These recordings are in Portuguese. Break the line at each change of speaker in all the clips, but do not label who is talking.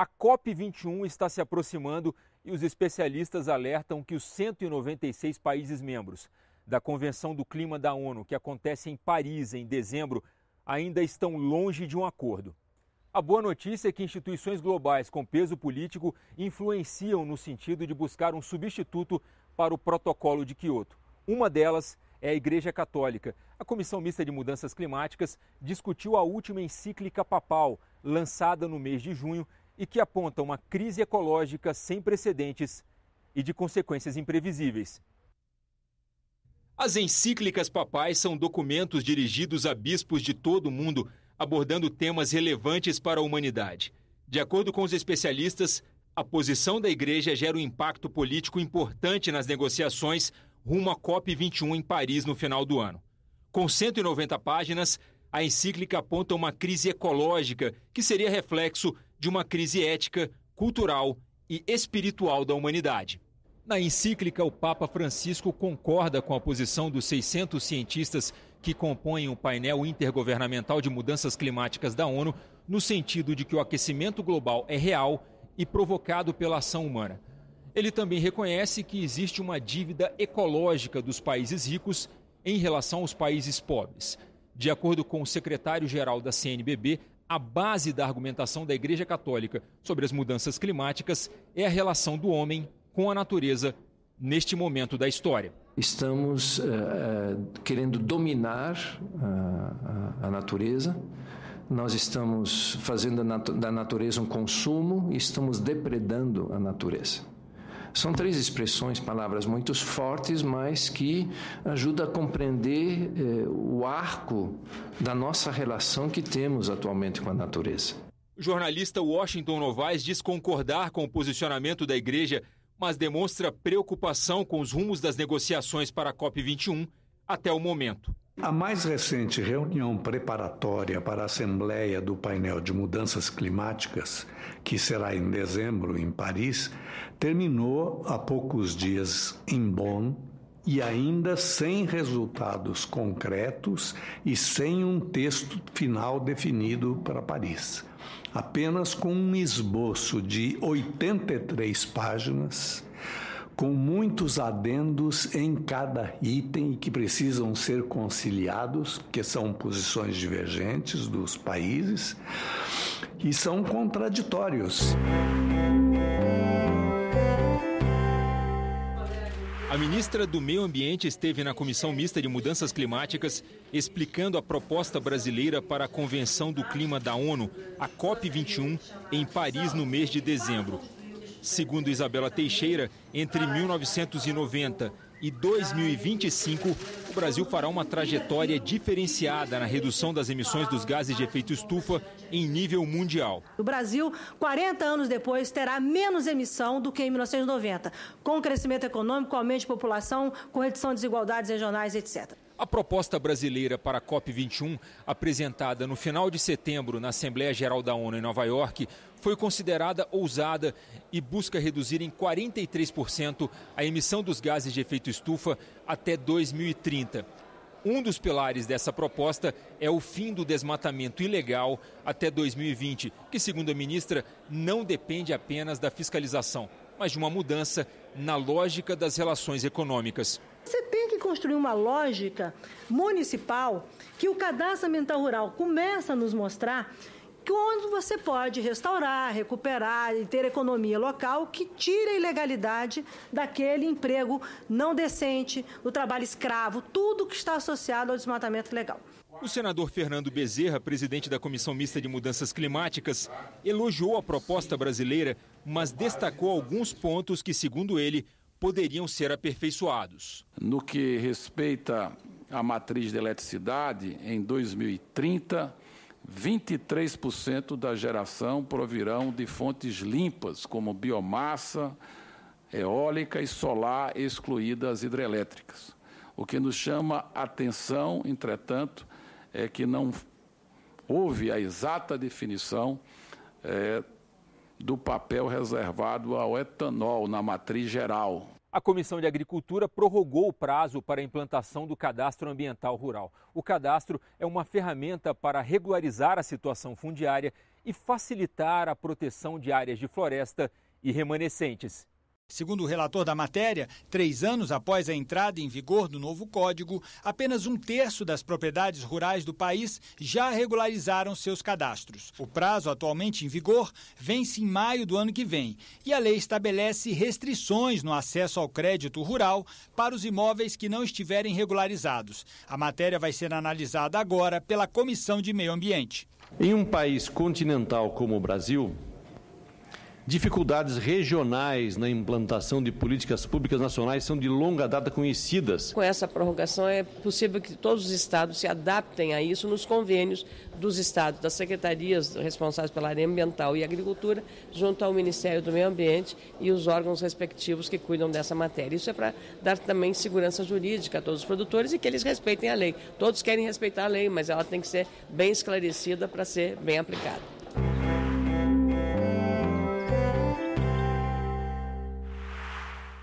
A COP21 está se aproximando e os especialistas alertam que os 196 países membros da Convenção do Clima da ONU, que acontece em Paris em dezembro, ainda estão longe de um acordo. A boa notícia é que instituições globais com peso político influenciam no sentido de buscar um substituto para o Protocolo de Quioto. Uma delas é a Igreja Católica. A Comissão Mista de Mudanças Climáticas discutiu a última encíclica papal, lançada no mês de junho, e que aponta uma crise ecológica sem precedentes e de consequências imprevisíveis. As encíclicas papais são documentos dirigidos a bispos de todo o mundo, abordando temas relevantes para a humanidade. De acordo com os especialistas, a posição da Igreja gera um impacto político importante nas negociações rumo à COP21 em Paris no final do ano. Com 190 páginas, a encíclica aponta uma crise ecológica que seria reflexo de uma crise ética, cultural e espiritual da humanidade. Na encíclica, o Papa Francisco concorda com a posição dos 600 cientistas que compõem o painel intergovernamental de mudanças climáticas da ONU, no sentido de que o aquecimento global é real e provocado pela ação humana. Ele também reconhece que existe uma dívida ecológica dos países ricos em relação aos países pobres. De acordo com o secretário-geral da CNBB, a base da argumentação da Igreja Católica sobre as mudanças climáticas é a relação do homem com a natureza neste momento da história.
Estamos querendo dominar a natureza, nós estamos fazendo da natureza um consumo e estamos depredando a natureza. São três expressões, palavras muito fortes, mas que ajudam a compreender o arco da nossa relação que temos atualmente com a natureza.
O jornalista Washington Novaes diz concordar com o posicionamento da Igreja, mas demonstra preocupação com os rumos das negociações para a COP21 até o momento.
A mais recente reunião preparatória para a Assembleia do Painel de Mudanças Climáticas, que será em dezembro em Paris, terminou há poucos dias em Bonn e ainda sem resultados concretos e sem um texto final definido para Paris. Apenas com um esboço de 83 páginas, com muitos adendos em cada item que precisam ser conciliados, porque são posições divergentes dos países e são contraditórios.
A ministra do Meio Ambiente esteve na Comissão Mista de Mudanças Climáticas explicando a proposta brasileira para a Convenção do Clima da ONU, a COP21, em Paris no mês de dezembro. Segundo Isabela Teixeira, entre 1990 e 2025, o Brasil fará uma trajetória diferenciada na redução das emissões dos gases de efeito estufa em nível mundial.
O Brasil, 40 anos depois, terá menos emissão do que em 1990, com crescimento econômico, aumento de população, com redução de desigualdades regionais, etc.
A proposta brasileira para a COP21, apresentada no final de setembro na Assembleia Geral da ONU em Nova York, foi considerada ousada e busca reduzir em 43% a emissão dos gases de efeito estufa até 2030. Um dos pilares dessa proposta é o fim do desmatamento ilegal até 2020, que, segundo a ministra, não depende apenas da fiscalização, mas de uma mudança na lógica das relações econômicas.
Você tem que construir uma lógica municipal que o cadastro ambiental rural começa a nos mostrar que onde você pode restaurar, recuperar e ter economia local que tire a ilegalidade daquele emprego não decente, do trabalho escravo, tudo que está associado ao desmatamento ilegal.
O senador Fernando Bezerra, presidente da Comissão Mista de Mudanças Climáticas, elogiou a proposta brasileira, mas destacou alguns pontos que, segundo ele, poderiam ser aperfeiçoados.
No que respeita à matriz de eletricidade, em 2030, 23% da geração provirão de fontes limpas, como biomassa, eólica e solar, excluídas as hidrelétricas. O que nos chama a atenção, entretanto, é que não houve a exata definição do papel reservado ao etanol na matriz geral.
A Comissão de Agricultura prorrogou o prazo para a implantação do Cadastro Ambiental Rural. O cadastro é uma ferramenta para regularizar a situação fundiária e facilitar a proteção de áreas de floresta e remanescentes.
Segundo o relator da matéria, 3 anos após a entrada em vigor do novo código, apenas 1/3 das propriedades rurais do país já regularizaram seus cadastros. O prazo atualmente em vigor vence em maio do ano que vem e a lei estabelece restrições no acesso ao crédito rural para os imóveis que não estiverem regularizados. A matéria vai ser analisada agora pela Comissão de Meio Ambiente.
Em um país continental como o Brasil, dificuldades regionais na implantação de políticas públicas nacionais são de longa data conhecidas.
Com essa prorrogação é possível que todos os estados se adaptem a isso nos convênios dos estados, das secretarias responsáveis pela área ambiental e agricultura, junto ao Ministério do Meio Ambiente e os órgãos respectivos que cuidam dessa matéria. Isso é para dar também segurança jurídica a todos os produtores e que eles respeitem a lei. Todos querem respeitar a lei, mas ela tem que ser bem esclarecida para ser bem aplicada.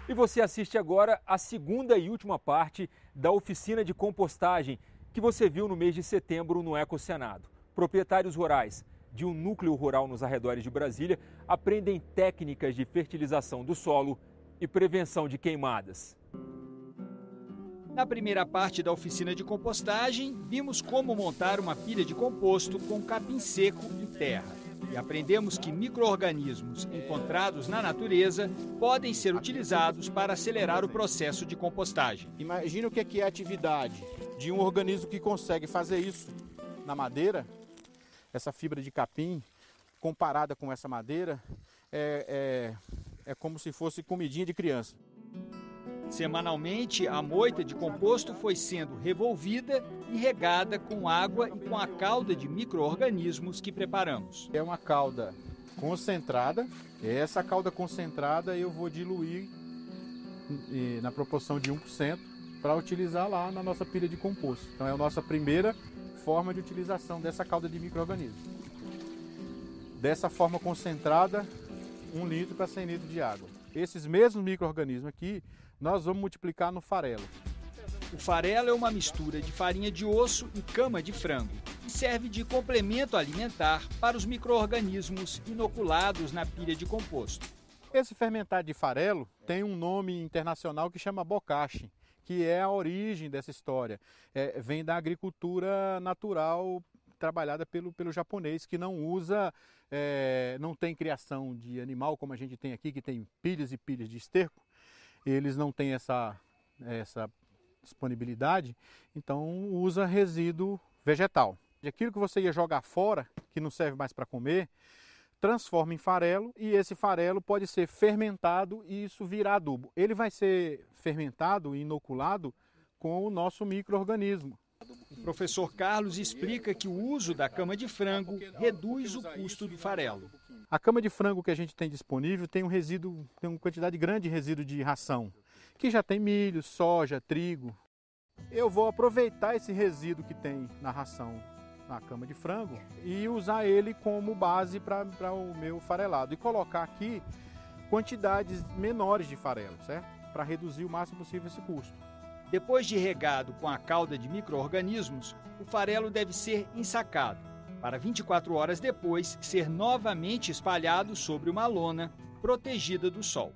E você assiste agora a segunda e última parte da oficina de compostagem que você viu no mês de setembro no Ecosenado. Proprietários rurais de um núcleo rural nos arredores de Brasília aprendem técnicas de fertilização do solo e prevenção de queimadas.
Na primeira parte da oficina de compostagem, vimos como montar uma pilha de composto com capim seco e terra. E aprendemos que micro-organismos encontrados na natureza podem ser utilizados para acelerar o processo de compostagem.
Imagina o que é a atividade de um organismo que consegue fazer isso na madeira. Essa fibra de capim, comparada com essa madeira, é como se fosse comidinha de criança.
Semanalmente, a moita de composto foi sendo revolvida e regada com água e com a calda de micro-organismos que preparamos.
É uma calda concentrada. Essa calda concentrada eu vou diluir na proporção de 1% para utilizar lá na nossa pilha de composto. Então é a nossa primeira forma de utilização dessa calda de micro-organismos. Dessa forma concentrada, 1 litro para 100 litros de água. Esses mesmos micro-organismos aqui, nós vamos multiplicar no farelo.
O farelo é uma mistura de farinha de osso e cama de frango e serve de complemento alimentar para os micro-organismos inoculados na pilha de composto.
Esse fermentado de farelo tem um nome internacional que chama bokashi, que é a origem dessa história. Vem da agricultura natural trabalhada pelo japonês, que não usa, não tem criação de animal como a gente tem aqui, que tem pilhas e pilhas de esterco. Eles não têm essa disponibilidade, então usa resíduo vegetal. Aquilo que você ia jogar fora, que não serve mais para comer, transforma em farelo e esse farelo pode ser fermentado e isso virar adubo. Ele vai ser fermentado e inoculado com o nosso micro-organismo.
O professor Carlos explica que o uso da cama de frango reduz o custo do farelo.
A cama de frango que a gente tem disponível tem uma quantidade grande de resíduo de ração, que já tem milho, soja, trigo. Eu vou aproveitar esse resíduo que tem na ração, na cama de frango, e usar ele como base para o meu farelado. E colocar aqui quantidades menores de farelo, certo? Para reduzir o máximo possível esse custo.
Depois de regado com a calda de micro-organismos, o farelo deve ser ensacado, para 24 horas depois ser novamente espalhado sobre uma lona protegida do sol.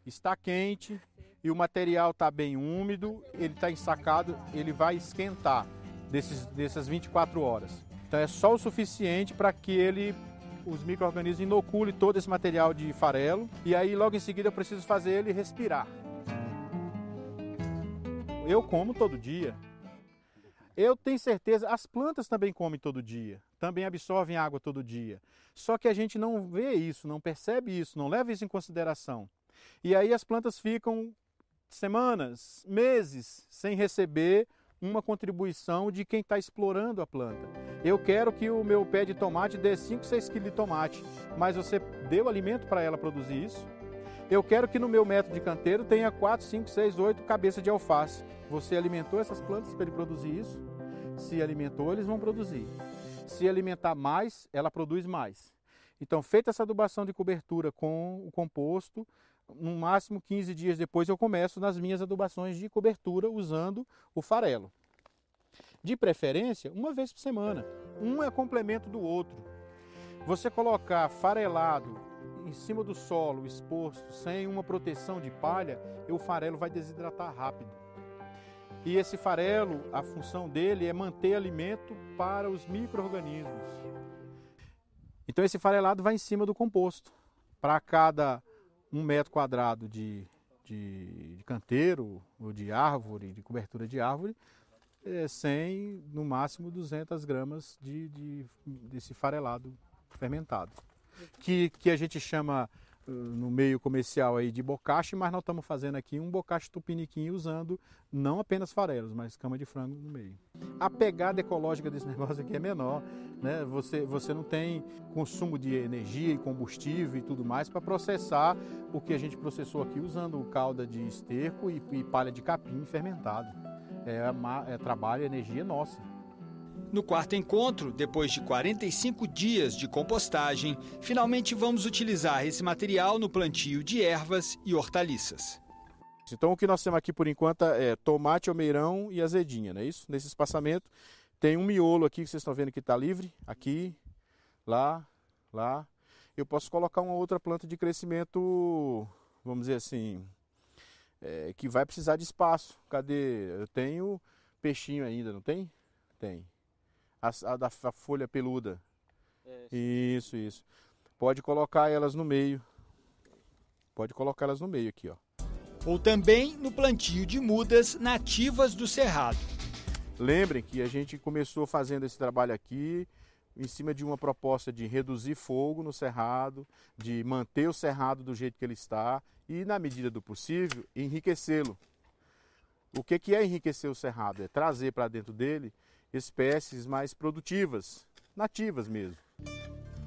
Está quente e o material está bem úmido, ele está ensacado, ele vai esquentar dessas 24 horas. Então é só o suficiente para que os micro-organismos inoculem todo esse material de farelo e aí logo em seguida eu preciso fazer ele respirar. Eu como todo dia. Eu tenho certeza, as plantas também comem todo dia, também absorvem água todo dia. Só que a gente não vê isso, não percebe isso, não leva isso em consideração. E aí as plantas ficam semanas, meses, sem receber uma contribuição de quem está explorando a planta. Eu quero que o meu pé de tomate dê 5, 6 quilos de tomate, mas você deu alimento para ela produzir isso? Eu quero que no meu metro de canteiro tenha 4, 5, 6, 8 cabeças de alface. Você alimentou essas plantas para ele produzir isso? Se alimentou, eles vão produzir. Se alimentar mais, ela produz mais. Então, feita essa adubação de cobertura com o composto, no máximo 15 dias depois eu começo nas minhas adubações de cobertura usando o farelo. De preferência, uma vez por semana. Um é complemento do outro. Você colocar farelado em cima do solo, exposto, sem uma proteção de palha, o farelo vai desidratar rápido. E esse farelo, a função dele é manter alimento para os micro-organismos. Então esse farelado vai em cima do composto. Para cada 1 metro quadrado de canteiro ou de árvore, de cobertura de árvore, 100, no máximo 200 gramas desse farelado fermentado. Que a gente chama no meio comercial aí de bocache, mas nós estamos fazendo aqui um bocache tupiniquim usando não apenas farelos, mas cama de frango no meio. A pegada ecológica desse negócio aqui é menor, né? Você não tem consumo de energia e combustível e tudo mais para processar o que a gente processou aqui usando calda de esterco e palha de capim fermentado. É trabalho e energia nossa.
No quarto encontro, depois de 45 dias de compostagem, finalmente vamos utilizar esse material no plantio de ervas e hortaliças.
Então o que nós temos aqui por enquanto é tomate, almeirão e azedinha, não é isso? Nesse espaçamento tem um miolo aqui que vocês estão vendo que está livre, aqui, lá. Eu posso colocar uma outra planta de crescimento, vamos dizer assim, que vai precisar de espaço. Cadê? Eu tenho peixinho ainda, não tem? Tem. A da folha peluda. Isso. Pode colocar elas no meio. Aqui, ó.
Ou também no plantio de mudas nativas do cerrado.
Lembrem que a gente começou fazendo esse trabalho aqui em cima de uma proposta de reduzir fogo no cerrado, de manter o cerrado do jeito que ele está e, na medida do possível, enriquecê-lo. O que é enriquecer o cerrado? É trazer para dentro dele espécies mais produtivas, nativas mesmo.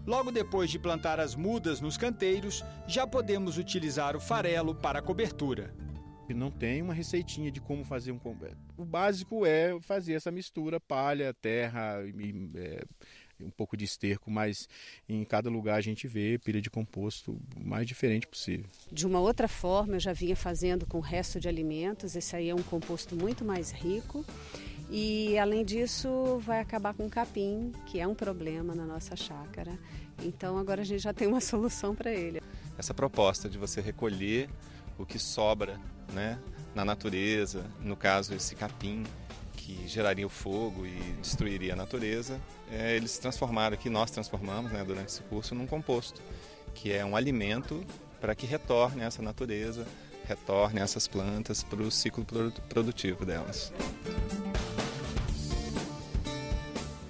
Logo depois de plantar as mudas nos canteiros, já podemos utilizar o farelo para a cobertura.
Não tem uma receitinha de como fazer um... O básico é fazer essa mistura, palha, terra, um pouco de esterco, mas em cada lugar a gente vê pilha de composto o mais diferente possível.
De uma outra forma, eu já vinha fazendo com o resto de alimentos, esse aí é um composto muito mais rico. E, além disso, vai acabar com o capim, que é um problema na nossa chácara. Então, agora a gente já tem uma solução para ele.
Essa proposta de você recolher o que sobra, né, na natureza, no caso esse capim que geraria o fogo e destruiria a natureza, eles transformaram aqui, nós transformamos, né, durante esse curso, num composto, que é um alimento para que retorne essa natureza, retorne essas plantas para o ciclo produtivo delas.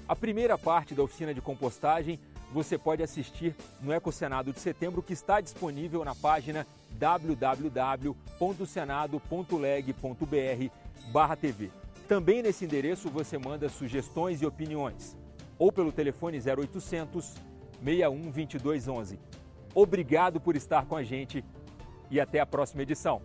A primeira parte da oficina de compostagem você pode assistir no Ecosenado de Setembro, que está disponível na página www.senado.leg.br/TV. Também nesse endereço você manda sugestões e opiniões, ou pelo telefone 0800 61 2211. Obrigado por estar com a gente e até a próxima edição.